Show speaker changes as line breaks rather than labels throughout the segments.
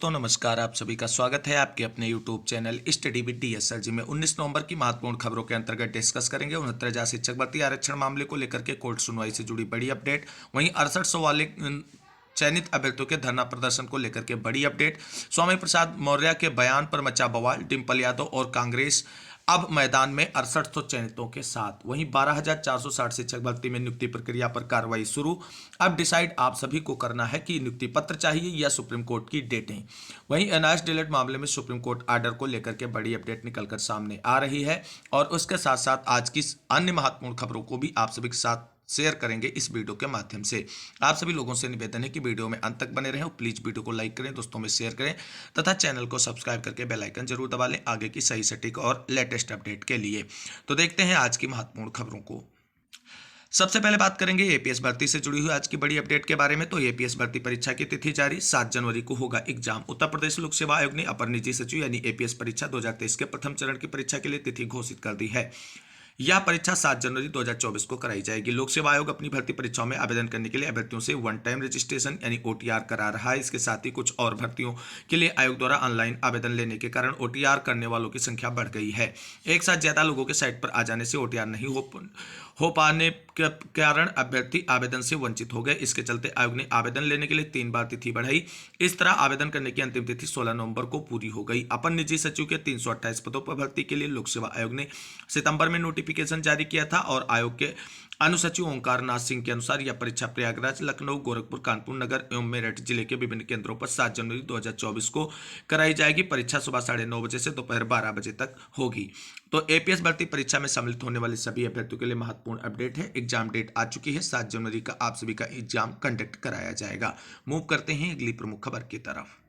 दोस्तों नमस्कार। आप सभी का स्वागत है आपके अपने YouTube channel study with DS sir ji में 19 नवंबर की महत्वपूर्ण खबरों के अंतर्गत डिस्कस करेंगे 69,000 शिक्षक भर्ती आरक्षण मामले को लेकर के कोर्ट सुनवाई से जुड़ी बड़ी अपडेट। वहीं 6800 वाले चयनित अभ्यर्थियों के धरना प्रदर्शन को लेकर के बड़ी अपडेट। स्वामी प्रसाद मौर्य के बयान पर मचा बवाल, डिम्पल यादव और कांग्रेस अब मैदान में 6800 चयनितों के साथ। वहीं 12,460 शिक्षक भर्ती में नियुक्ति प्रक्रिया पर कार्रवाई शुरू। अब डिसाइड आप सभी को करना है कि नियुक्ति पत्र चाहिए या सुप्रीम कोर्ट की डेटें। वहीं एनआईएस डिलेट मामले में सुप्रीम कोर्ट आर्डर को लेकर के बड़ी अपडेट निकलकर सामने आ रही है और उसके साथ साथ आज की अन्य महत्वपूर्ण खबरों को भी आप सभी के साथ शेयर करेंगे इस वीडियो के माध्यम से। आप सभी लोगों से निवेदन है कि वीडियो में अंत तक बने रहें और प्लीज वीडियो को लाइक करें, दोस्तों में शेयर करें तथा चैनल को सब्सक्राइब करके बेल आइकन जरूर दबा लें आगे की सही सटीक और लेटेस्ट अपडेट के लिए। तो देखते हैं आज की महत्वपूर्ण खबरों को। सबसे पहले बात करेंगे एपीएस भर्ती से जुड़ी हुई आज की बड़ी अपडेट के बारे में। तो एपीएस भर्ती परीक्षा की तिथि जारी, 7 जनवरी को होगा एग्जाम। उत्तर प्रदेश लोक सेवा आयोग ने अपर निजी सचिव यानी एपीएस परीक्षा 2023 के प्रथम चरण की परीक्षा के लिए तिथि घोषित कर दी है। यह परीक्षा 7 जनवरी 2024 को कराई जाएगी। लोक सेवा आयोग अपनी भर्ती परीक्षाओं में आवेदन करने के लिए अभ्यर्थियों से वन टाइम रजिस्ट्रेशन यानी ओटीआर करा रहा है। इसके साथ ही कुछ और भर्तियों के लिए आयोग द्वारा ऑनलाइन आवेदन लेने के कारण ओटीआर करने वालों की संख्या बढ़ गई है। एक साथ ज्यादा लोगों के साइट पर आ जाने से ओटीआर नहीं हो पाने के कारण अभ्यर्थी आवेदन से वंचित हो गए। इसके चलते आयोग ने आवेदन लेने के लिए 3 बार तिथि बढ़ाई। इस तरह आवेदन करने की अंतिम तिथि 16 नवंबर को पूरी हो गई। अपर निजी सचिव के 328 पदों पर भर्ती के लिए लोक सेवा आयोग ने सितंबर में नोटिफिकेशन जारी किया था और आयोग के अनुसचिव ओंकार नाथ सिंह के अनुसार यह परीक्षा प्रयागराज, लखनऊ, गोरखपुर, कानपुर नगर एवं मेरठ जिले के विभिन्न केंद्रों पर 7 जनवरी 2024 को कराई जाएगी। परीक्षा सुबह 9:30 बजे से दोपहर 12 बजे तक होगी। तो एपीएस भर्ती परीक्षा में सम्मिलित होने वाले सभी अभ्यर्थियों के लिए महत्वपूर्ण अपडेट है। एग्जाम डेट आ चुकी है, 7 जनवरी का आप सभी का एग्जाम कंडक्ट कराया जाएगा। मूव करते हैं अगली प्रमुख खबर की तरफ।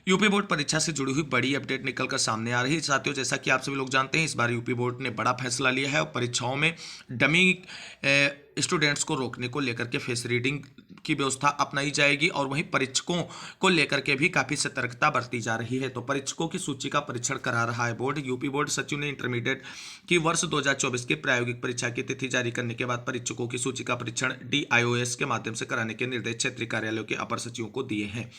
यूपी बोर्ड परीक्षा से जुड़ी हुई बड़ी अपडेट निकलकर सामने आ रही है। साथियों, जैसा कि आप सभी लोग जानते हैं, इस बार यूपी बोर्ड ने बड़ा फैसला लिया है और परीक्षाओं में डमी स्टूडेंट्स को रोकने को लेकर के फेस रीडिंग की व्यवस्था अपनाई जाएगी और वहीं परीक्षकों को लेकर के भी काफी सतर्कता बरती जा रही है। तो परीक्षकों की सूची का परीक्षण करा रहा है बोर्ड। यूपी बोर्ड सचिव ने इंटरमीडिएट की वर्ष 2024 की प्रायोगिक परीक्षा की तिथि जारी करने के बाद परीक्षकों की सूची का परीक्षण DIOS के माध्यम से कराने के निर्देश क्षेत्रीय कार्यालयों के अपर सचिवों को दिए हैं।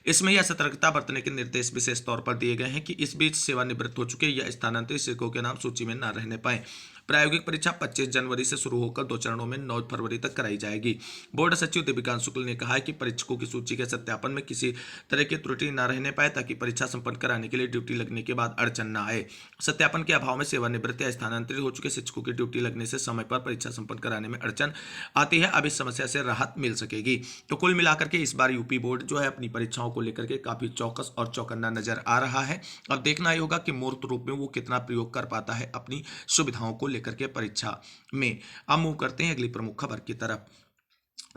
इसमें यह सतर्कता बरतने के निर्देश विशेष तौर पर दिए गए हैं कि इस बीच सेवानिवृत्त हो चुके या स्थानांतरित शिक्षकों के नाम सूची में न रहने पाए। प्रायोगिक परीक्षा 25 जनवरी से शुरू होकर 2 चरणों में 9 फरवरी तक कराई जाएगी। बोर्ड सचिव दीपिका शुक्ल ने कहा है कि परीक्षकों की सूची के सत्यापन में किसी तरह की त्रुटि न रहने पाए ताकि परीक्षा संपन्न कराने के लिए ड्यूटी लगने के बाद अड़चन न आए। सत्यापन के अभाव में सेवानिवृत्त या स्थानांतरित हो चुके शिक्षकों की ड्यूटी लगने से समय पर परीक्षा संपन्न कराने में अड़चन आती है। अब इस समस्या से राहत मिल सकेगी। तो कुल मिलाकर के इस बार यूपी बोर्ड जो है अपनी परीक्षाओं को लेकर के काफी चौकस और चौकन्ना नजर आ रहा है। अब देखना ही होगा कि मूर्त रूप में वो कितना प्रयोग कर पाता है अपनी सुविधाओं को लेकर के परीक्षा में। अब मूव करते हैं अगली प्रमुख खबर की तरफ।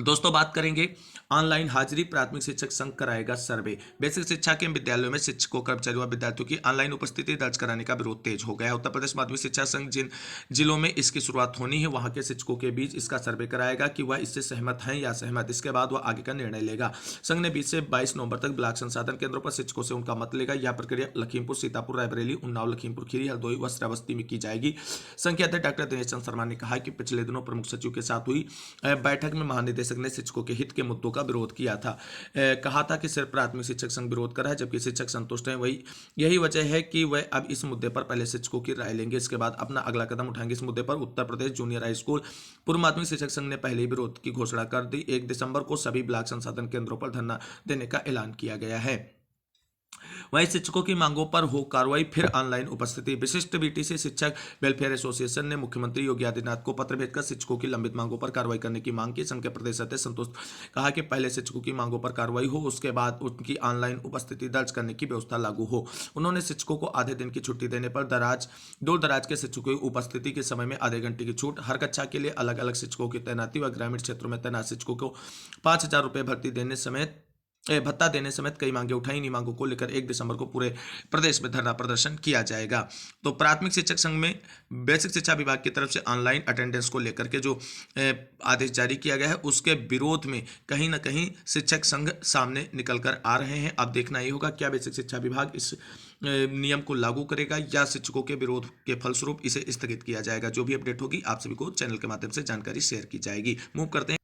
दोस्तों, बात करेंगे ऑनलाइन हाजिरी। प्राथमिक शिक्षक संघ कराएगा सर्वे। बेसिक शिक्षा के विद्यालयों में शिक्षकों, कर्मचारियों और विद्यार्थियों की ऑनलाइन उपस्थिति दर्ज कराने का विरोध तेज हो गया है। उत्तर प्रदेश माध्यमिक शिक्षा संघ जिन जिलों में इसकी शुरुआत होनी है वहां के शिक्षकों के बीच इसका सर्वे कराएगा कि वह इससे सहमत हैं या सहमत। इसके बाद वह आगे का निर्णय लेगा। संघ ने 20 से 22 नवंबर तक ब्लॉक संसाधन केंद्रों पर शिक्षकों से उनका मत लेगा। यह प्रक्रिया लखीमपुर, सीतापुर, रायबरेली, उन्नाव, लखीमपुर खीरी, हरदोई व श्रावस्ती में की जाएगी। संघ के अध्यक्ष डॉक्टर दिनेश चंद्र शर्मा ने कहा कि पिछले दिनों प्रमुख सचिव के साथ हुई बैठक में महानिदेशक ने शिक्षकों के हित के मुद्दों का विरोध किया था। कहा था कि सिर्फ प्राथमिक शिक्षक संघ विरोध कर रहा है जबकि शिक्षक संतुष्ट हैं। यही वजह है कि वह अब इस मुद्दे पर पहले शिक्षकों की राय लेंगे, इसके बाद अपना अगला कदम उठाएंगे। इस मुद्दे पर Uttar Pradesh junior high school पूर्व माध्यमिक शिक्षक संघ ने पहले ही विरोध की घोषणा कर दी। 1 दिसंबर को सभी ब्लॉक संसाधन केंद्रों पर धरना देने का ऐलान किया गया है। वहीं शिक्षकों की मांगों पर हो कार्रवाई, फिर ऑनलाइन उपस्थिति। विशिष्ट बीटीसी शिक्षक वेलफेयर एसोसिएशन ने मुख्यमंत्री योगी आदित्यनाथ को पत्र भेजकर शिक्षकों की लंबित मांगों पर कार्रवाई करने की मांग की। संघ के प्रदेश अध्यक्ष संतोष कहा कि पहले शिक्षकों की मांगों पर कार्रवाई हो, उसके बाद उनकी ऑनलाइन उपस्थिति दर्ज करने की व्यवस्था लागू हो। उन्होंने शिक्षकों को आधे दिन की छुट्टी देने पर दूर दराज के शिक्षकों की उपस्थिति के समय में आधे घंटे की छूट, हर कक्षा के लिए अलग अलग शिक्षकों की तैनाती व ग्रामीण क्षेत्रों में तैनात शिक्षकों को 5,000 रुपये भत्ता देने समेत कई मांगे उठाई। इन्हीं मांगों को लेकर 1 दिसंबर को पूरे प्रदेश में धरना प्रदर्शन किया जाएगा। तो प्राथमिक शिक्षक संघ में बेसिक शिक्षा विभाग की तरफ से ऑनलाइन अटेंडेंस को लेकर के जो आदेश जारी किया गया है उसके विरोध में कहीं ना कहीं शिक्षक संघ सामने निकल कर आ रहे हैं। अब देखना ये होगा क्या बेसिक शिक्षा विभाग इस नियम को लागू करेगा या शिक्षकों के विरोध के फलस्वरूप इसे स्थगित किया जाएगा। जो भी अपडेट होगी आप सभी को चैनल के माध्यम से जानकारी शेयर की जाएगी। मूव करते हैं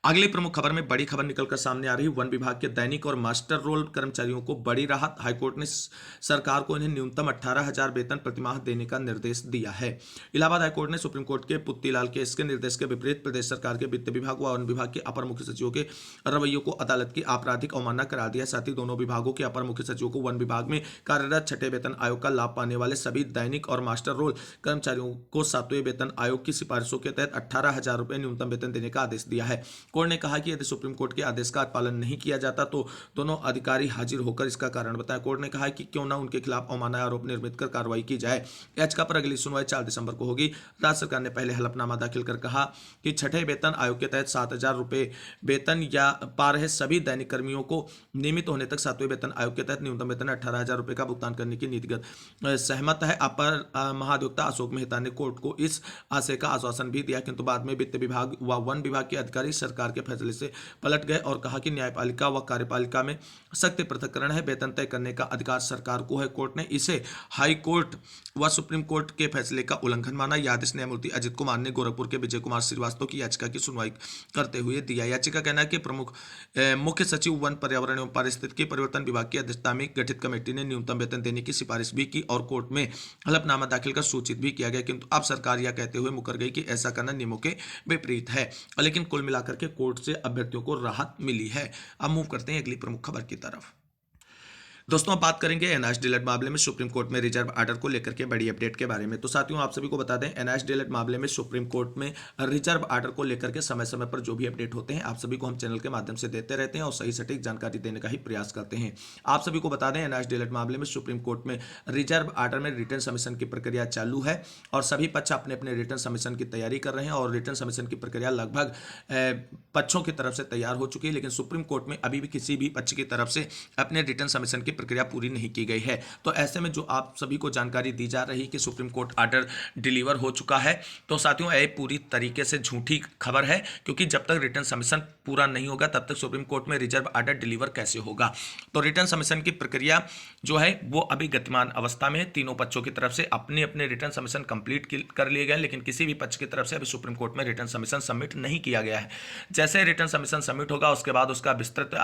अगली प्रमुख खबर में बड़ी खबर निकलकर सामने आ रही, वन विभाग के दैनिक और मास्टर रोल कर्मचारियों को बड़ी राहत। हाईकोर्ट ने सरकार को इन्हें न्यूनतम 18,000 वेतन प्रतिमाह देने का निर्देश दिया है। इलाहाबाद हाईकोर्ट ने सुप्रीम कोर्ट के पुत्तीलाल केस के निर्देश के विपरीत प्रदेश सरकार के वित्त विभाग व वन विभाग के अपर मुख्य सचिवों के रवैयों को अदालत की आपराधिक अवमानना करार दिया। साथ ही दोनों विभागों के अपर मुख्य सचिवों को वन विभाग में कार्यरत छठे वेतन आयोग का लाभ पाने वाले सभी दैनिक और मास्टर रोल कर्मचारियों को 7वें वेतन आयोग की सिफारिशों के तहत 18,000 रुपये न्यूनतम वेतन देने का आदेश दिया है। कोर्ट ने कहा कि यदि सुप्रीम कोर्ट के आदेश का पालन नहीं किया जाता तो दोनों अधिकारी हाजिर होकर इसका कारण बताएं। कोर्ट ने कहा कि क्यों न उनके खिलाफ अवमानना आरोप निर्मित कर कार्रवाई की जाए। याचिका पर अगली सुनवाई 4 दिसंबर को होगी। राज्य सरकार ने पहले हलफनामा दाखिल कर कहा कि छठे वेतन आयोग के तहत 7,000 रुपये वेतन या पा रहे सभी दैनिक कर्मियों को नियमित होने तक 7वें वेतन आयोग के तहत न्यूनतम वेतन 18,000 रुपये का भुगतान करने की नीतिगत सहमत है। अपर महाधिवक्ता अशोक मेहता ने कोर्ट को इस आशय का आश्वासन भी दिया, किंतु बाद में वित्त विभाग व वन विभाग के अधिकारी सरकार के फैसले से पलट गए और कहा कि न्यायपालिका व कार्यपालिका में सख्त पृथक्करण है। वेतन तय करने का अधिकार सरकार को है। कोर्ट ने इसे हाई कोर्ट व सुप्रीम कोर्ट के फैसले का उल्लंघन माना। यह आदेश न्यायमूर्ति अजित कुमार ने गोरखपुर के विजय कुमार श्रीवास्तव की याचिका की सुनवाई करते हुए दिया। याचिका कहना है कि प्रमुख मुख्य सचिव वन पर्यावरण एवं पारिस्थितिकी परिवर्तन विभाग की अध्यक्षता में गठित कमेटी ने न्यूनतम वेतन देने की सिफारिश भी की और कोर्ट में हलफनामा दाखिल कर सूचित भी किया गया, किंतु अब सरकार यह कहते हुए मुकर गई कि ऐसा करना नियमों के विपरीत है। लेकिन कुल मिलाकर के कोर्ट से अभ्यर्थियों को राहत मिली है। अब मूव करते हैं अगली प्रमुख खबर की तरफ। दोस्तों अब बात करेंगे एनआईएस डीएलएड मामले में सुप्रीम कोर्ट में रिजर्व ऑर्डर को लेकर के बड़ी अपडेट के बारे में। तो साथियों आप सभी को बता दें, एनआईएस डीएलएड मामले में सुप्रीम कोर्ट में रिजर्व ऑर्डर को लेकर के समय समय पर जो भी अपडेट होते हैं आप सभी को हम चैनल के माध्यम से देते रहते हैं और सही सटीक जानकारी देने का ही प्रयास करते हैं। आप सभी को बता दें, एनआईएस डीएलएड मामले में सुप्रीम कोर्ट में रिजर्व ऑर्डर में रिटर्न सबमिशन की प्रक्रिया चालू है और सभी पक्ष अपने अपने रिटर्न सबमिशन की तैयारी कर रहे हैं और रिटर्न सबमिशन की प्रक्रिया लगभग पक्षों की तरफ से तैयार हो चुकी है। लेकिन सुप्रीम कोर्ट में अभी भी किसी भी पक्ष की तरफ से अपने रिटर्न सबमिशन की प्रक्रिया पूरी नहीं की गई है। तो ऐसे में जो आप सभी को जानकारी दी जा रही कि सुप्रीम कोर्ट ऑर्डर डिलीवर हो चुका है, तो साथियों यह पूरी तरीके से झूठी खबर है, क्योंकि जब तक रिटर्न सबमिशन पूरा नहीं होगा तब तक सुप्रीम कोर्ट में रिजर्व ऑर्डर डिलीवर कैसे होगा। तो रिटर्न सबमिशन की प्रक्रिया जो है वो अभी गतिमान अवस्था में है। तीनों पक्षों की तरफ से अपने अपने रिटर्न सबमिशन कंप्लीट कर लिए गए, लेकिन किसी भी पक्ष की तरफ से अभी सुप्रीम कोर्ट में रिटर्न सबमिशन सबमिट नहीं किया गया है। जैसे रिटर्न सबमिशन सबमिट होगा उसके बाद उसका विस्तृत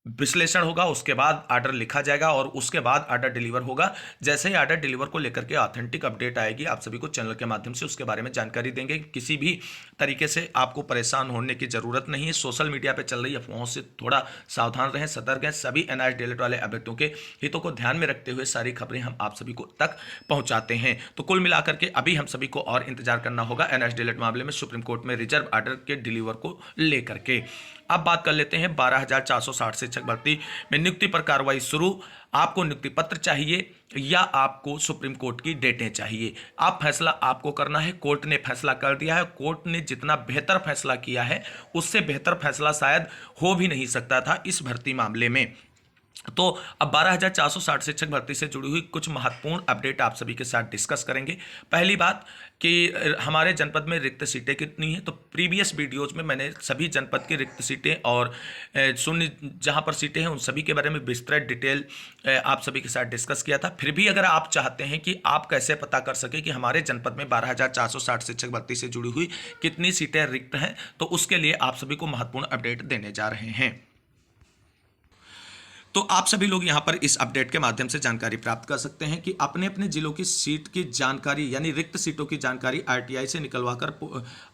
विश्लेषण होगा, उसके बाद ऑर्डर लिखा जाएगा और उसके बाद ऑर्डर डिलीवर होगा। जैसे ही ऑर्डर डिलीवर को लेकर के ऑथेंटिक अपडेट आएगी आप सभी को चैनल के माध्यम से उसके बारे में जानकारी देंगे। किसी भी तरीके से आपको परेशान होने की जरूरत नहीं है। सोशल मीडिया पे चल रही अफवाहों से थोड़ा सावधान रहें, सतर्क हैं। सभी एनआईएस डीएलएड वाले अभ्यर्थियों के हितों को ध्यान में रखते हुए सारी खबरें हम आप सभी को तक पहुंचाते हैं। तो कुल मिलाकर के अभी हम सभी को और इंतजार करना होगा एनआईएस डीएलएड मामले में सुप्रीम कोर्ट में रिजर्व ऑर्डर के डिलीवर को लेकर के। अब बात कर लेते हैं 12,460 शिक्षक भर्ती में नियुक्ति पर कार्रवाई शुरू। आपको नियुक्ति पत्र चाहिए या आपको सुप्रीम कोर्ट की डेटें चाहिए, आप फैसला आपको करना है। कोर्ट ने फैसला कर दिया है। कोर्ट ने जितना बेहतर फैसला किया है उससे बेहतर फैसला शायद हो भी नहीं सकता था इस भर्ती मामले में। तो अब 12,460 शिक्षक भर्ती से जुड़ी हुई कुछ महत्वपूर्ण अपडेट आप सभी के साथ डिस्कस करेंगे। पहली बात कि हमारे जनपद में रिक्त सीटें कितनी हैं, तो प्रीवियस वीडियोज में मैंने सभी जनपद की रिक्त सीटें और शून्य जहां पर सीटें हैं उन सभी के बारे में विस्तृत डिटेल आप सभी के साथ डिस्कस किया था। फिर भी अगर आप चाहते हैं कि आप कैसे पता कर सके कि हमारे जनपद में 12,460 शिक्षक भर्ती से जुड़ी हुई कितनी सीटें रिक्त हैं, तो उसके लिए आप सभी को महत्वपूर्ण अपडेट देने जा रहे हैं। तो आप सभी लोग यहां पर इस अपडेट के माध्यम से जानकारी प्राप्त कर सकते हैं कि अपने अपने जिलों की सीट की जानकारी यानी रिक्त सीटों की जानकारी आरटीआई से निकलवाकर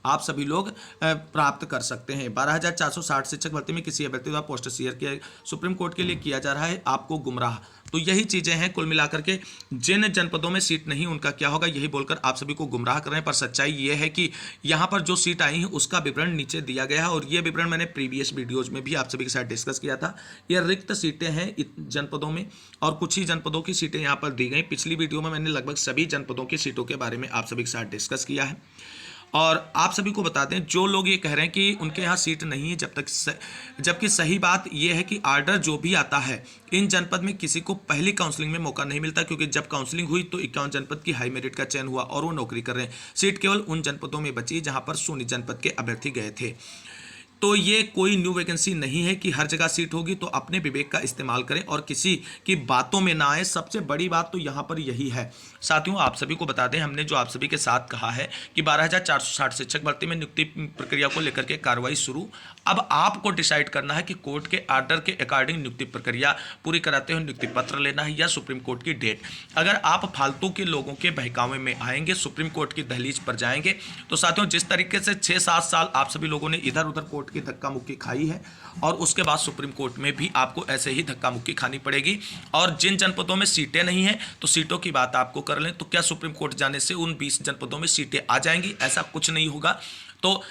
आप सभी लोग प्राप्त कर सकते हैं। 12,460 शिक्षक भर्ती में किसी अभ्यर्थी द्वारा पोस्ट शेयर किया सुप्रीम कोर्ट के लिए किया जा रहा है आपको गुमराह। तो यही चीजें हैं कुल मिलाकर के। जिन जनपदों में सीट नहीं उनका क्या होगा यही बोलकर आप सभी को गुमराह कर रहे हैं, पर सच्चाई ये है कि यहाँ पर जो सीट आई है उसका विवरण नीचे दिया गया है और ये विवरण मैंने प्रीवियस वीडियोज में भी आप सभी के साथ डिस्कस किया था। ये रिक्त सीटें हैं जनपदों में और कुछ ही जनपदों की सीटें यहाँ पर दी गई। पिछली वीडियो में मैंने लगभग सभी जनपदों की सीटों के बारे में आप सभी के साथ डिस्कस किया है। और आप सभी को बता दें, जो लोग ये कह रहे हैं कि उनके यहाँ सीट नहीं है जबकि सही बात यह है कि ऑर्डर जो भी आता है इन जनपद में किसी को पहली काउंसलिंग में मौका नहीं मिलता, क्योंकि जब काउंसलिंग हुई तो 51 जनपद की हाई मेरिट का चयन हुआ और वो नौकरी कर रहे हैं। सीट केवल उन जनपदों में बची जहां पर शून्य जनपद के अभ्यर्थी गए थे। तो ये कोई न्यू वैकेंसी नहीं है कि हर जगह सीट होगी, तो अपने विवेक का इस्तेमाल करें और किसी की बातों में ना आए। सबसे बड़ी बात तो यहाँ पर यही है। साथियों, आप सभी को बता दें, हमने जो आप सभी के साथ कहा है कि 12,460 शिक्षक भर्ती में नियुक्ति प्रक्रिया को लेकर के कार्रवाई शुरू। अब आपको डिसाइड करना है कि कोर्ट के आर्डर के अकॉर्डिंग नियुक्ति प्रक्रिया पूरी कराते हुए नियुक्ति पत्र लेना है या सुप्रीम कोर्ट की डेट। अगर आप फालतू के लोगों के बहकावे में आएंगे, सुप्रीम कोर्ट की दहलीज पर जाएंगे, तो साथियों जिस तरीके से 6-7 साल आप सभी लोगों ने इधर उधर कोर्ट की धक्का मुक्की खाई है, और उसके बाद सुप्रीम कोर्ट में भी आपको ऐसे ही धक्का मुक्की खानी पड़ेगी। और जिन जनपदों में सीटें नहीं हैं, तो सीटों की बात आपको कर लें, तो क्या सुप्रीम कोर्ट जाने से उन 20 जनपदों में सीटें आ जाएंगी? ऐसा कुछ नहीं होगा। तो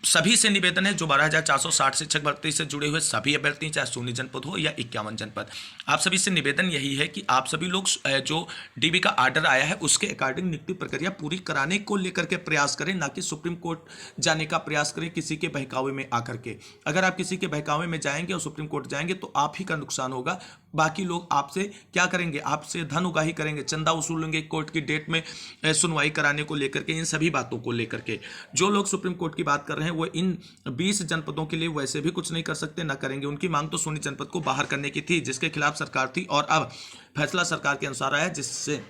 सभी से निवेदन है, जो 12,460 शिक्षक भर्ती से जुड़े हुए सभी अभ्यर्थी, चाहे 16 जनपद हो या 51 जनपद, आप सभी से निवेदन यही है कि आप सभी लोग जो डीबी का आर्डर आया है उसके अकॉर्डिंग नियुक्ति प्रक्रिया पूरी कराने को लेकर के प्रयास करें, ना कि सुप्रीम कोर्ट जाने का प्रयास करें किसी के बहकावे में आकर के। अगर आप किसी के बहकावे में जाएंगे और सुप्रीम कोर्ट जाएंगे तो आप ही का नुकसान होगा। बाकी लोग आपसे क्या करेंगे? आपसे धन उगाही करेंगे, चंदा वसूलेंगे कोर्ट की डेट में सुनवाई कराने को लेकर के, इन सभी बातों को लेकर के। जो लोग सुप्रीम कोर्ट की बात कर रहे हैं वो इन 20 जनपदों के लिए वैसे भी कुछ नहीं कर सकते, ना करेंगे। उनकी मांग तो 16 जनपद को बाहर करने की थी, जिसके खिलाफ सरकार थी, और अब फैसला सरकार के अनुसार आया, जिससे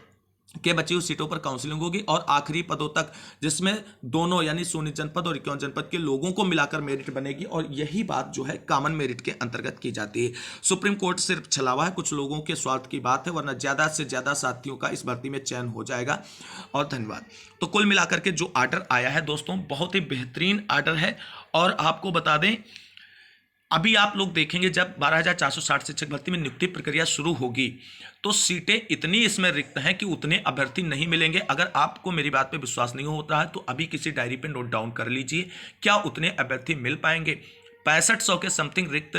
के बची हुई सीटों पर काउंसलिंग होगी और आखिरी पदों तक, जिसमें दोनों यानी 16 जनपद और 51 जनपद के लोगों को मिलाकर मेरिट बनेगी, और यही बात जो है कॉमन मेरिट के अंतर्गत की जाती है। सुप्रीम कोर्ट सिर्फ छलावा है, कुछ लोगों के स्वार्थ की बात है, वरना ज्यादा से ज्यादा साथियों का इस भर्ती में चयन हो जाएगा। और धन्यवाद। तो कुल मिलाकर के जो आर्डर आया है दोस्तों, बहुत ही बेहतरीन आर्डर है। और आपको बता दें, अभी आप लोग देखेंगे जब 12,460 शिक्षक भर्ती में नियुक्ति प्रक्रिया शुरू होगी, तो सीटें इतनी इसमें रिक्त हैं कि उतने अभ्यर्थी नहीं मिलेंगे। अगर आपको मेरी बात पे विश्वास नहीं होता है तो अभी किसी डायरी पे नोट डाउन कर लीजिए, क्या उतने अभ्यर्थी मिल पाएंगे? 6500 के समथिंग रिक्त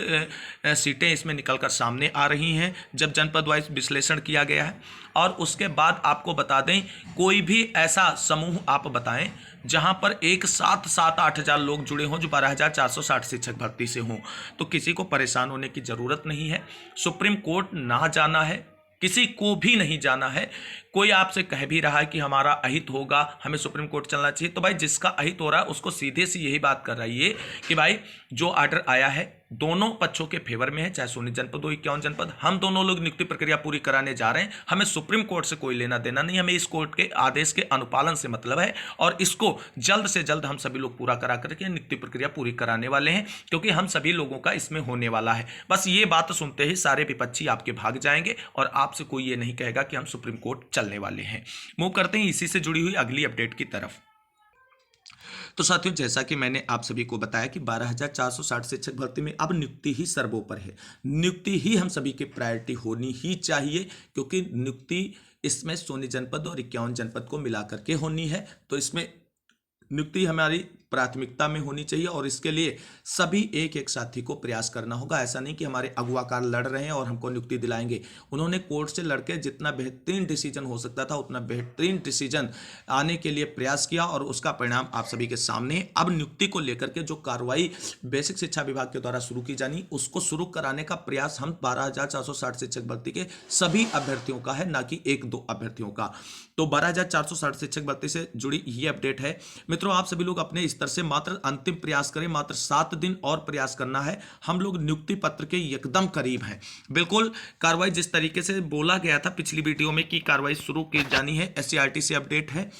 सीटें इसमें निकलकर सामने आ रही हैं जब जनपद वाइज विश्लेषण किया गया है। और उसके बाद आपको बता दें, कोई भी ऐसा समूह आप बताएं जहां पर एक साथ 7-8 हज़ार लोग जुड़े हों जो 12,460 शिक्षक भर्ती से हों, तो किसी को परेशान होने की ज़रूरत नहीं है। सुप्रीम कोर्ट ना जाना है, किसी को भी नहीं जाना है। कोई आपसे कह भी रहा है कि हमारा अहित होगा, हमें सुप्रीम कोर्ट चलना चाहिए, तो भाई जिसका अहित हो रहा है उसको सीधे से यही बात कर रही है कि भाई जो आर्डर आया है दोनों पक्षों के फेवर में है, चाहे 16 जनपद हो 51 जनपद, हम दोनों लोग नियुक्ति प्रक्रिया पूरी कराने जा रहे हैं। हमें सुप्रीम कोर्ट से कोई लेना देना नहीं, हमें इस कोर्ट के आदेश के अनुपालन से मतलब है, और इसको जल्द से जल्द हम सभी लोग पूरा करा करके नियुक्ति प्रक्रिया पूरी कराने वाले हैं, क्योंकि हम सभी लोगों का इसमें होने वाला है। बस ये बात सुनते ही सारे विपक्षी आपके भाग जाएंगे और आपसे कोई ये नहीं कहेगा कि हम सुप्रीम कोर्ट चलने वाले हैं। मूव करते हैं इसी से जुड़ी हुई अगली अपडेट की तरफ। तो साथियों, जैसा कि मैंने आप सभी को बताया कि 12,460 शिक्षक भर्ती में अब नियुक्ति ही सर्वोपरि है। नियुक्ति ही हम सभी की प्रायोरिटी होनी ही चाहिए, क्योंकि नियुक्ति इसमें 16 जनपद और 51 जनपद को मिलाकर के होनी है। तो इसमें नियुक्ति हमारी प्राथमिकता में होनी चाहिए, और इसके लिए सभी एक एक साथी को प्रयास करना होगा। ऐसा नहीं कि हमारे अगुवाकार लड़ रहे हैं और हमको नियुक्ति दिलाएंगे। उन्होंने कोर्ट से लड़के जितना बेहतरीन डिसीजन हो सकता था उतना बेहतरीन डिसीजन आने के लिए प्रयास किया, और उसका परिणाम आप सभी के सामने। अब नियुक्ति को लेकर के जो कार्रवाई बेसिक शिक्षा विभाग के द्वारा शुरू की जानी, उसको शुरू कराने का प्रयास हम 12,460 शिक्षक भर्ती के सभी अभ्यर्थियों का है, ना कि 1-2 अभ्यर्थियों का। तो 12,460 शिक्षक भर्ती से जुड़ी ये अपडेट है। मित्रों, आप सभी लोग अपने स्तर से मात्र अंतिम प्रयास करें, मात्र 7 दिन और प्रयास करना है। हम लोग नियुक्ति पत्र के एकदम करीब हैं। बिल्कुल कार्रवाई जिस तरीके से बोला गया था पिछली वीडियो में कि कार्रवाई शुरू की जानी है, एससीईआरटी से अपडेट है।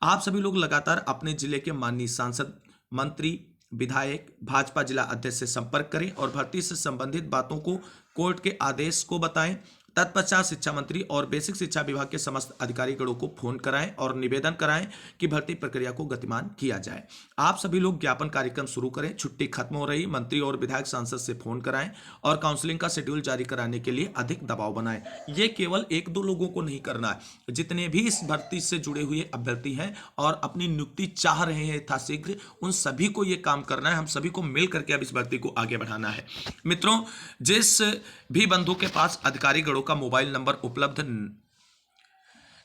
आप सभी लोग लगातार अपने जिले के माननीय सांसद, मंत्री, विधायक, भाजपा जिला अध्यक्ष से संपर्क करें और भर्ती से संबंधित बातों को, कोर्ट के आदेश को बताएं। तत्पश्चात शिक्षा मंत्री और बेसिक शिक्षा विभाग के समस्त अधिकारीगणों को फोन कराएं और निवेदन कराएं कि भर्ती प्रक्रिया को गतिमान किया जाए। आप सभी लोग ज्ञापन कार्यक्रम शुरू करें। छुट्टी खत्म हो रही, मंत्री और विधायक सांसद से फोन कराएं और काउंसलिंग का शेड्यूल जारी कराने के लिए अधिक दबाव बनाएं। ये केवल 1-2 लोगों को नहीं करना है, जितने भी इस भर्ती से जुड़े हुए अभ्यर्थी हैं और अपनी नियुक्ति चाह रहे हैं यथाशीघ्र, उन सभी को ये काम करना है। हम सभी को मिल करके अब इस भर्ती को आगे बढ़ाना है। मित्रों, जिस भी बंधु के पास अधिकारीगणों का मोबाइल नंबर उपलब्ध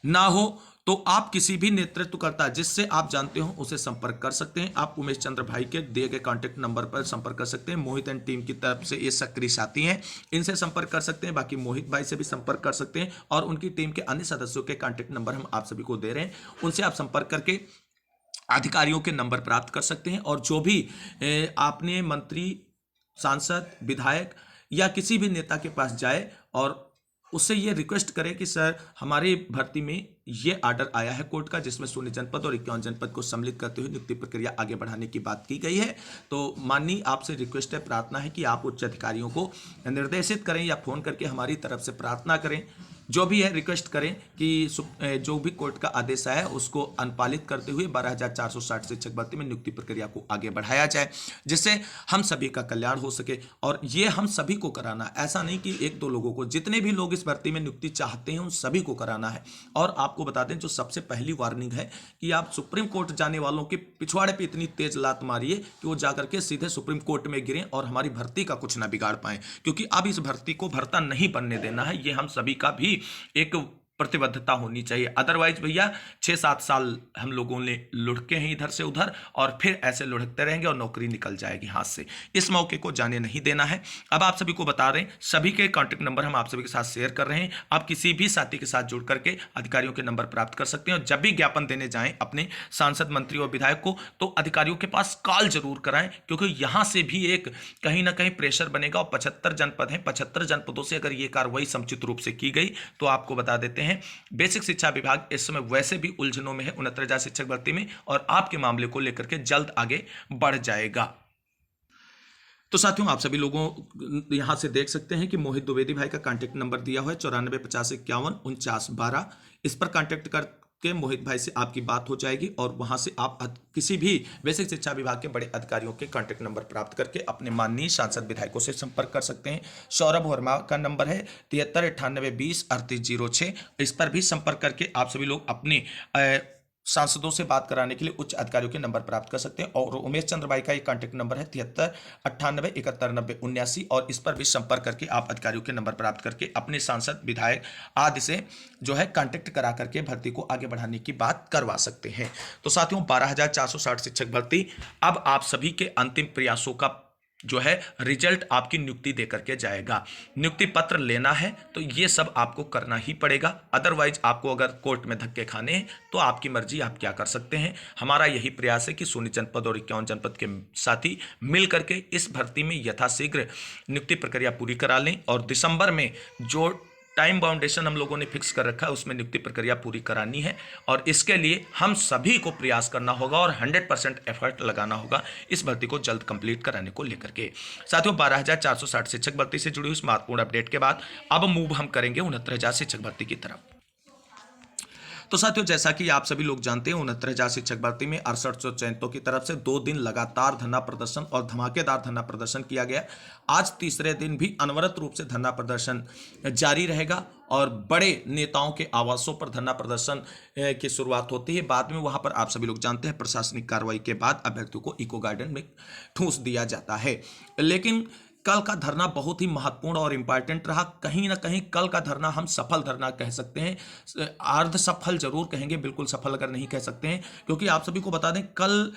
ना हो, तो आप किसी भी नेतृत्वकर्ता जिससे आप जानते हो उसे संपर्क कर सकते हैं। आप उमेश चंद्र भाई के दिए गए कॉन्टैक्ट नंबर पर संपर्क कर सकते हैं। मोहित एंड टीम की तरफ से ये सक्रिय साथी हैं, इनसे संपर्क कर सकते हैं। बाकी मोहित भाई से भी संपर्क कर सकते हैं, और उनकी टीम के अन्य सदस्यों के कॉन्टैक्ट नंबर हम आप सभी को दे रहे हैं। उनसे आप संपर्क करके अधिकारियों के नंबर प्राप्त कर सकते हैं। और जो भी आपने मंत्री, सांसद, विधायक या किसी भी नेता के पास जाए और उससे ये रिक्वेस्ट करें कि सर हमारी भर्ती में ये आर्डर आया है कोर्ट का, जिसमें 16 जनपद और 51 जनपद को सम्मिलित करते हुए नियुक्ति प्रक्रिया आगे बढ़ाने की बात की गई है। तो माननीय आपसे रिक्वेस्ट है, प्रार्थना है कि आप उच्च अधिकारियों को निर्देशित करें या फोन करके हमारी तरफ से प्रार्थना करें, जो भी है रिक्वेस्ट करें कि जो भी कोर्ट का आदेश आया है उसको अनुपालित करते हुए 12,460 शिक्षक भर्ती में नियुक्ति प्रक्रिया को आगे बढ़ाया जाए, जिससे हम सभी का कल्याण हो सके। और ये हम सभी को कराना, ऐसा नहीं कि एक दो लोगों को, जितने भी लोग इस भर्ती में नियुक्ति चाहते हैं उन सभी को कराना है। और आपको बता दें, जो सबसे पहली वार्निंग है कि आप सुप्रीम कोर्ट जाने वालों के पिछवाड़े पे इतनी तेज लात मारिए कि वो जाकर के सीधे सुप्रीम कोर्ट में गिरें और हमारी भर्ती का कुछ ना बिगाड़ पाए, क्योंकि अब इस भर्ती को भर्ता नहीं बनने देना है। ये हम सभी का भी एक प्रतिबद्धता होनी चाहिए। अदरवाइज भैया 6-7 साल हम लोगों ने लुढ़के हैं इधर से उधर, और फिर ऐसे लुढ़कते रहेंगे और नौकरी निकल जाएगी हाथ से। इस मौके को जाने नहीं देना है। अब आप सभी को बता रहे हैं, सभी के कॉन्टैक्ट नंबर हम आप सभी के साथ शेयर कर रहे हैं। आप किसी भी साथी के साथ जुड़ करके अधिकारियों के नंबर प्राप्त कर सकते हैं। और जब भी ज्ञापन देने जाएं अपने सांसद, मंत्री और विधायक को, तो अधिकारियों के पास कॉल जरूर कराएं, क्योंकि यहां से भी एक कहीं ना कहीं प्रेशर बनेगा। और 75 जनपद हैं, 75 जनपदों से अगर ये कार्रवाई समुचित रूप से की गई तो आपको बता देते हैं बेसिक शिक्षा विभाग इस समय वैसे भी उलझनों में है 69,000 शिक्षक भर्ती में, और आपके मामले को लेकर के जल्द आगे बढ़ जाएगा। तो साथियों, आप सभी लोगों यहां से देख सकते हैं कि मोहित द्विवेदी भाई का कांटेक्ट नंबर दिया हुआ है 9450514912। इस पर कांटेक्ट करके मोहित भाई से आपकी बात हो जाएगी और वहां से आप किसी भी बेसिक शिक्षा विभाग के बड़े अधिकारियों के कांटेक्ट नंबर प्राप्त करके अपने माननीय सांसद, विधायकों से संपर्क कर सकते हैं। सौरभ वर्मा का नंबर है 7398203806। इस पर भी संपर्क करके आप सभी लोग अपने सांसदों से बात कराने के लिए उच्च अधिकारियों के नंबर प्राप्त कर सकते हैं। और उमेश चंद्र भाई का एक कांटेक्ट नंबर है 7398719079, और इस पर भी संपर्क करके आप अधिकारियों के नंबर प्राप्त करके अपने सांसद, विधायक आदि से जो है कांटेक्ट करा करके भर्ती को आगे बढ़ाने की बात करवा सकते हैं। तो साथियों, 12,460 शिक्षक भर्ती अब आप सभी के अंतिम प्रयासों का जो है रिजल्ट आपकी नियुक्ति दे करके जाएगा। नियुक्ति पत्र लेना है तो ये सब आपको करना ही पड़ेगा। अदरवाइज आपको अगर कोर्ट में धक्के खाने हैं तो आपकी मर्जी, आप क्या कर सकते हैं। हमारा यही प्रयास है कि 16 जनपद और 51 जनपद के साथी मिल करके इस भर्ती में यथाशीघ्र नियुक्ति प्रक्रिया पूरी करा लें, और दिसंबर में जो टाइम बाउंडेशन हम लोगों ने फिक्स कर रखा है उसमें नियुक्ति प्रक्रिया पूरी करानी है। और इसके लिए हम सभी को प्रयास करना होगा और 100% एफर्ट लगाना होगा इस भर्ती को जल्द कंप्लीट कराने को लेकर के। साथियों, 12,460 शिक्षक भर्ती से जुड़ी इस महत्वपूर्ण अपडेट के बाद अब मूव हम करेंगे 69,000 शिक्षक भर्ती की तरफ। तो साथियों, जैसा कि आप सभी लोग जानते हैं, 69,000 शिक्षक भर्ती में 6800 चयनितों की तरफ से 2 दिन लगातार धरना प्रदर्शन और धमाकेदार धरना प्रदर्शन किया गया। आज तीसरे दिन भी अनवरत रूप से धरना प्रदर्शन जारी रहेगा और बड़े नेताओं के आवासों पर धरना प्रदर्शन की शुरुआत होती है। बाद में वहां पर आप सभी लोग जानते हैं प्रशासनिक कार्रवाई के बाद अभ्यर्थियों को इको गार्डन में ठूंस दिया जाता है। लेकिन कल का धरना बहुत ही महत्वपूर्ण और इंपॉर्टेंट रहा। कहीं ना कहीं कल का धरना हम सफल धरना कह सकते हैं, अर्ध सफल जरूर कहेंगे, बिल्कुल सफल अगर नहीं कह सकते हैं, क्योंकि आप सभी को बता दें कल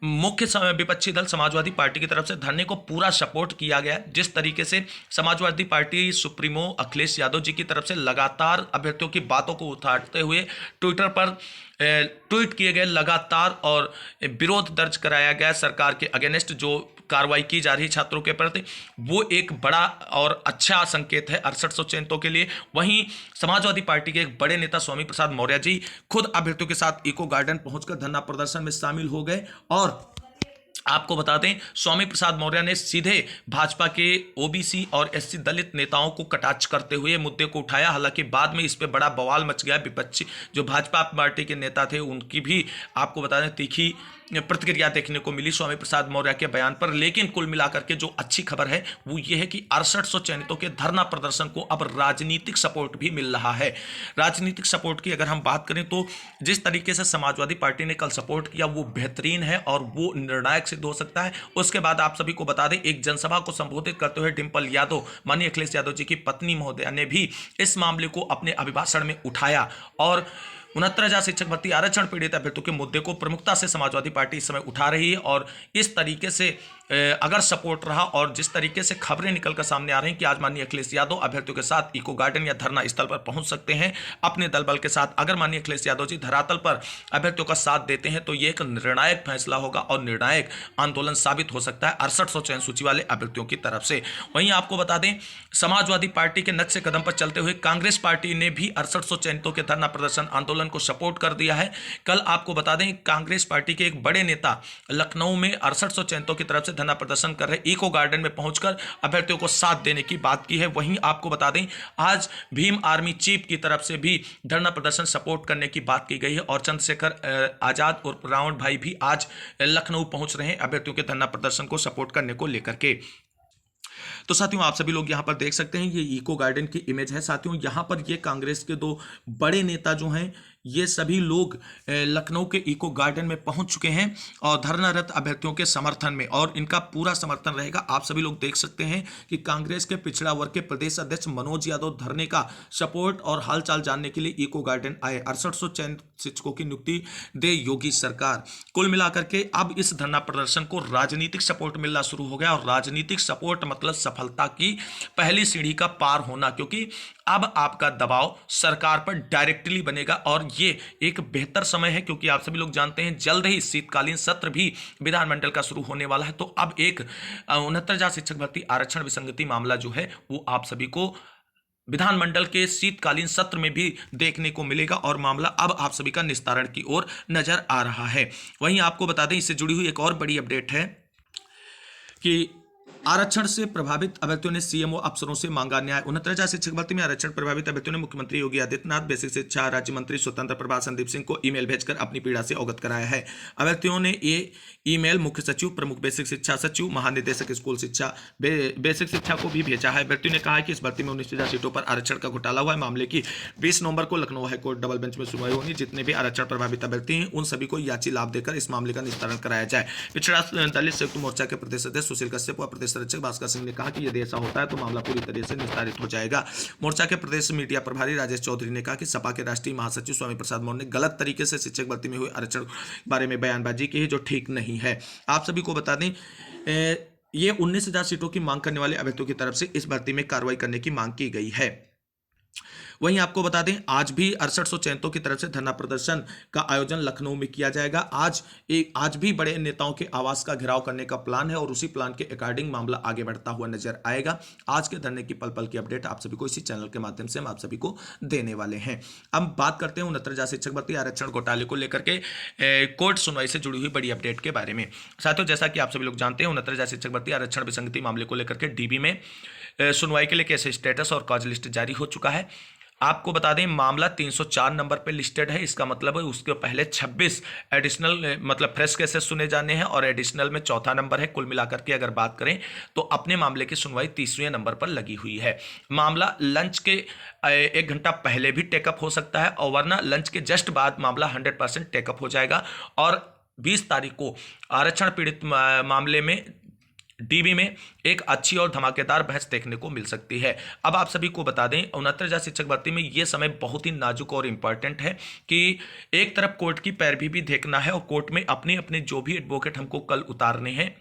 मुख्य विपक्षी दल समाजवादी पार्टी की तरफ से धरने को पूरा सपोर्ट किया गया। जिस तरीके से समाजवादी पार्टी सुप्रीमो अखिलेश यादव जी की तरफ से लगातार अभ्यर्थियों की बातों को उठाते हुए ट्विटर पर ट्वीट किए गए लगातार और विरोध दर्ज कराया गया सरकार के अगेंस्ट जो कार्रवाई की जा रही छात्रों के प्रति, वो एक बड़ा और अच्छा संकेत है 6800 चयनितों के लिए। वहीं समाजवादी पार्टी के एक बड़े नेता स्वामी प्रसाद मौर्य जी खुद अभ्यर्थियों के साथ इको गार्डन पहुंचकर धरना प्रदर्शन में शामिल हो गए। और आपको बता दें, स्वामी प्रसाद मौर्य ने सीधे भाजपा के ओबीसी और एससी दलित नेताओं को कटाक्ष करते हुए मुद्दे को उठाया। हालांकि बाद में इस पे बड़ा बवाल मच गया। विपक्षी जो भाजपा पार्टी के नेता थे उनकी भी आपको बता दें तीखी प्रतिक्रिया देखने को मिली स्वामी प्रसाद मौर्य के बयान पर। लेकिन कुल मिलाकर के जो अच्छी खबर है वो ये है कि 6800 चयनितों के धरना प्रदर्शन को अब राजनीतिक सपोर्ट भी मिल रहा है। राजनीतिक सपोर्ट की अगर हम बात करें तो जिस तरीके से समाजवादी पार्टी ने कल सपोर्ट किया वो बेहतरीन है और वो निर्णायक सिद्ध हो सकता है। उसके बाद आप सभी को बता दें, एक जनसभा को संबोधित करते हुए डिंपल यादव, माननीय अखिलेश यादव जी की पत्नी महोदया ने भी इस मामले को अपने अभिभाषण में उठाया और 69,000 शिक्षक भर्ती आरक्षण पीड़ित अभ्यर्थियों के मुद्दे को प्रमुखता से समाजवादी पार्टी इस समय उठा रही है। और इस तरीके से अगर सपोर्ट रहा और जिस तरीके से खबरें निकलकर सामने आ रही हैं कि आज माननीय अखिलेश यादव अभ्यर्थियों के साथ इको गार्डन या धरना स्थल पर पहुंच सकते हैं अपने दल बल के साथ, अगर माननीय अखिलेश यादव जी धरातल पर अभ्यर्थियों का साथ देते हैं तो ये एक निर्णायक फैसला होगा और निर्णायक आंदोलन साबित हो सकता है 6800 चयन सूची वाले अभ्यर्थियों की तरफ से। वहीं आपको बता दें, समाजवादी पार्टी के नक्शे कदम पर चलते हुए कांग्रेस पार्टी ने भी 6800 चयनितों के धरना प्रदर्शन आंदोलन को सपोर्ट कर दिया है। कल आपको बता दें, कांग्रेस पार्टी के एक बड़े नेता लखनऊ में 6800 चयनितों की तरफ से धरना प्रदर्शन कर रहे इको गार्डन में पहुंचकर अभ्यर्थियों को साथ देने की बात की है। वहीं आपको बता दें, आज भीम आर्मी चीफ की तरफ से भी धरना प्रदर्शन सपोर्ट करने की बात की गई है और चंद्रशेखर आजाद और रावण भाई भी आज लखनऊ पहुंच रहे हैं अभ्यर्थियों के धरना प्रदर्शन को सपोर्ट करने को लेकर के। तो साथियों, आप सभी लोग यहां पर देख सकते हैं, ये इको गार्डन की इमेज है। साथियों, यहां पर ये कांग्रेस के दो बड़े नेता जो हैं, ये सभी लोग लखनऊ के इको गार्डन में पहुंच चुके हैं और धरनारत अभ्यर्थियों के समर्थन में, और इनका पूरा समर्थन रहेगा। आप सभी लोग देख सकते हैं कि कांग्रेस के पिछड़ा वर्ग के प्रदेश अध्यक्ष मनोज यादव धरने का सपोर्ट और हालचाल जानने के लिए इको गार्डन आए। 6800 चयनित शिक्षकों की नियुक्ति दे योगी सरकार। कुल मिलाकर के अब इस धरना प्रदर्शन को राजनीतिक सपोर्ट मिलना शुरू हो गया और राजनीतिक सपोर्ट मतलब सफलता की पहली सीढ़ी का पार होना, क्योंकि अब आपका दबाव सरकार पर डायरेक्टली बनेगा और ये एक बेहतर समय है, क्योंकि आप सभी लोग जानते हैं जल्द ही शीतकालीन सत्र भी विधानमंडल का शुरू होने वाला है। तो अब एक 69,000 शिक्षक भर्ती आरक्षण विसंगति मामला जो है वो आप सभी को विधानमंडल के शीतकालीन सत्र में भी देखने को मिलेगा और मामला अब आप सभी का निस्तारण की ओर नजर आ रहा है। वहीं आपको बता दें, इससे जुड़ी हुई एक और बड़ी अपडेट है कि आरक्षण से प्रभावित अभ्यर्थियों ने सीएमओ अफसरों से मांगा न्याय। 69,000 शिक्षक भर्ती में आरक्षण प्रभावित अभ्यर्थियों ने मुख्यमंत्री योगी आदित्यनाथ, बेसिक शिक्षा राज्य मंत्री स्वतंत्र प्रभार संदीप सिंह को ईमेल भेजकर अपनी पीड़ा से अवगत कराया है। अभ्यर्थियों ने ये ईमेल मुख्य सचिव, प्रमुख बेसिक शिक्षा सचिव, महानिदेशक स्कूल शिक्षा बेसिक शिक्षा को भी भेजा है। अभ्यर्थियों ने कहा है कि इस भर्ती में 19,000 सीटों पर आरक्षण का घोटाला हुआ है। मामले की 20 नवंबर को लखनऊ हाईकोर्ट डबल बेंच में सुनवाई होगी। जितने भी आरक्षण प्रभावित अभ्यर्थी हैं उन सभी को याची लाभ देकर इस मामले का निस्तारण कराया जाए। पिछड़ा दलित संयुक्त मोर्चा के प्रदेश अध्यक्ष सुशील कश्यप व प्रदेश संरक्षक भास्कर सिंह ने कहा कि यदि ऐसा होता है तो मामला पूरी तरह से निस्तारित हो जाएगा। मोर्चा के प्रदेश मीडिया प्रभारी राजेश चौधरी ने कहा कि सपा के राष्ट्रीय महासचिव स्वामी प्रसाद मौर्य ने गलत तरीके से शिक्षक भर्ती में हुए आरक्षण बारे में बयानबाजी की है, जो ठीक नहीं है। आप सभी को बता दें, ये 19,000 सीटों की मांग करने वाले अभ्यर्थियों की तरफ से इस भर्ती में कार्रवाई करने की मांग की गई है। वहीं आपको बता दें, आज भी 6800 चयनितों की तरफ से धरना प्रदर्शन का आयोजन लखनऊ में किया जाएगा। आज भी बड़े नेताओं के आवास का घेराव करने का प्लान है और उसी प्लान के अकॉर्डिंग मामला आगे बढ़ता हुआ नजर आएगा। आज के धरने की पल पल की अपडेट आप सभी को इसी चैनल के माध्यम से हम आप सभी को देने वाले हैं। अब बात करते हैं 69,000 शिक्षक भर्ती आरक्षण घोटाले को लेकर के कोर्ट सुनवाई से जुड़ी हुई बड़ी अपडेट के बारे में। साथियों, जैसा कि आप सभी लोग जानते हैं, 69,000 शिक्षक भर्ती आरक्षण विसंगति मामले को लेकर के डीबी में सुनवाई के लिए केस स्टेटस और कॉज लिस्ट जारी हो चुका है। आपको बता दें, मामला 304 नंबर पे लिस्टेड है। इसका मतलब है उसके पहले 26 एडिशनल मतलब फ्रेश केसेस सुने जाने हैं और एडिशनल में चौथा नंबर है। कुल मिलाकर के अगर बात करें तो अपने मामले की सुनवाई 30वें नंबर पर लगी हुई है। मामला लंच के 1 घंटा पहले भी टेकअप हो सकता है और वरना लंच के जस्ट बाद मामला 100% टेकअप हो जाएगा और 20 तारीख को आरक्षण पीड़ित मामले में डीबी में एक अच्छी और धमाकेदार बहस देखने को मिल सकती है। अब आप सभी को बता दें, 69,000 शिक्षक भर्ती में यह समय बहुत ही नाजुक और इंपॉर्टेंट है कि एक तरफ कोर्ट की पैरवी भी देखना है और कोर्ट में अपने अपने जो भी एडवोकेट हमको कल उतारने हैं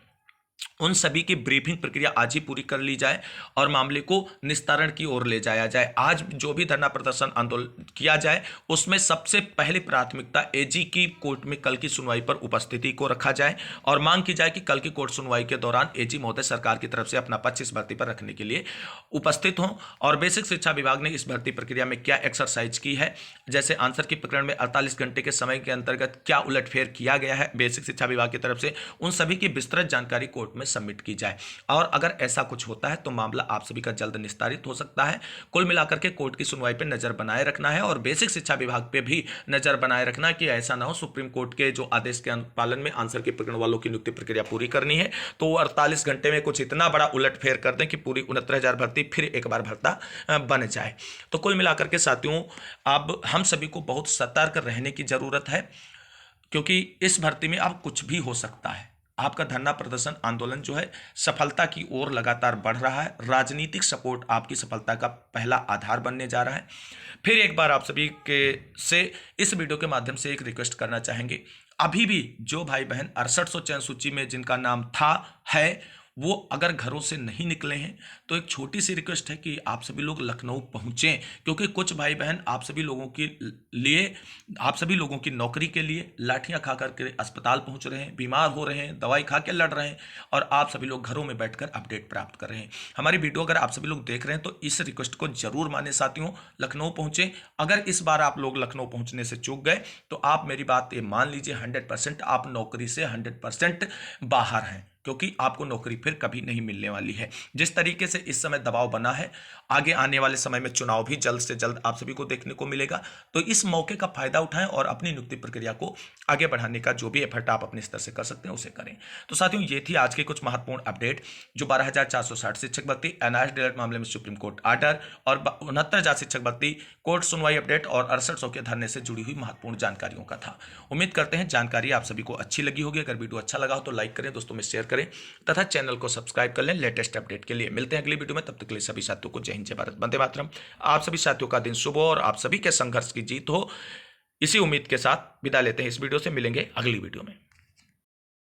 उन सभी की ब्रीफिंग प्रक्रिया आज ही पूरी कर ली जाए और मामले को निस्तारण की ओर ले जाया जाए। आज जो भी धरना प्रदर्शन आंदोलन किया जाए उसमें सबसे पहले प्राथमिकता एजी की कोर्ट में कल की सुनवाई पर उपस्थिति को रखा जाए और मांग की जाए कि कल की कोर्ट सुनवाई के दौरान एजी महोदय सरकार की तरफ से अपना पक्ष इस भर्ती पर रखने के लिए उपस्थित हों और बेसिक शिक्षा विभाग ने इस भर्ती प्रक्रिया में क्या एक्सरसाइज की है, जैसे आंसर की प्रकरण में 48 घंटे के समय के अंतर्गत क्या उलटफेर किया गया है बेसिक शिक्षा विभाग की तरफ से, उन सभी की विस्तृत जानकारी कोर्ट में सबमिट की जाए और अगर ऐसा कुछ होता है तो मामला आप सभी का जल्द निस्तारित हो सकता है। कुल मिलाकर के कोर्ट की सुनवाई पर नजर बनाए रखना है और बेसिक शिक्षा विभाग पे भी नजर बनाए रखना कि ऐसा ना हो सुप्रीम कोर्ट के जो आदेश के पालन में आंसर के प्रकरण वालों की नियुक्ति प्रक्रिया पूरी करनी है तो 48 घंटे में कुछ इतना बड़ा उलटफेर कर दें कि पूरी 69,000 भर्ती फिर एक बार भर्ता बन जाए। तो कुल मिलाकर के साथियों, अब हम सभी को बहुत सतर्क रहने की जरूरत है क्योंकि इस भर्ती में अब कुछ भी हो सकता है। आपका धरना प्रदर्शन आंदोलन जो है सफलता की ओर लगातार बढ़ रहा है। राजनीतिक सपोर्ट आपकी सफलता का पहला आधार बनने जा रहा है। फिर एक बार आप सभी के से इस वीडियो के माध्यम से एक रिक्वेस्ट करना चाहेंगे, अभी भी जो भाई बहन 6800 चयन सूची में जिनका नाम था है, वो अगर घरों से नहीं निकले हैं तो एक छोटी सी रिक्वेस्ट है कि आप सभी लोग लखनऊ पहुंचें, क्योंकि कुछ भाई बहन आप सभी लोगों के लिए, आप सभी लोगों की नौकरी के लिए लाठियां खा करके अस्पताल पहुंच रहे हैं, बीमार हो रहे हैं, दवाई खा के लड़ रहे हैं, और आप सभी लोग घरों में बैठकर अपडेट प्राप्त कर रहे हैं। हमारी वीडियो अगर आप सभी लोग देख रहे हैं तो इस रिक्वेस्ट को जरूर माने साथियों, लखनऊ पहुंचे। अगर इस बार आप लोग लखनऊ पहुंचने से चूक गए तो आप मेरी बात ये मान लीजिए 100% आप नौकरी से 100% बाहर हैं, क्योंकि आपको नौकरी फिर कभी नहीं मिलने वाली है। जिस तरीके से इस समय दबाव बना है, आगे आने वाले समय में चुनाव भी जल्द से जल्द आप सभी को देखने को मिलेगा, तो इस मौके का फायदा उठाएं और अपनी नियुक्ति प्रक्रिया को आगे बढ़ाने का जो भी एफर्ट आप अपने स्तर से कर सकते हैं उसे करें। तो साथियों, ये थी आज के कुछ महत्वपूर्ण अपडेट जो 12,460 शिक्षक भर्ती, एनआरएस डीएलएड मामले में सुप्रीम कोर्ट आर्डर, और 69,000 शिक्षक भर्ती कोर्ट सुनवाई अपडेट, और 6800 के धरने से जुड़ी हुई महत्वपूर्ण जानकारियों का था। उम्मीद करते हैं जानकारी आप सभी को अच्छी लगी होगी। अगर वीडियो अच्छा लगा हो तो लाइक करें, दोस्तों में शेयर करें तथा चैनल को सब्सक्राइब कर लें लेटेस्ट अपडेट के लिए। मिलते हैं अगली वीडियो में, तब तक के लिए सभी साथियों को जय हिंद, जय भारत, वंदे मातरम। आप सभी साथियों का दिन शुभ हो और आप सभी के संघर्ष की जीत हो, इसी उम्मीद के साथ विदा लेते हैं इस वीडियो से। मिलेंगे अगली वीडियो में।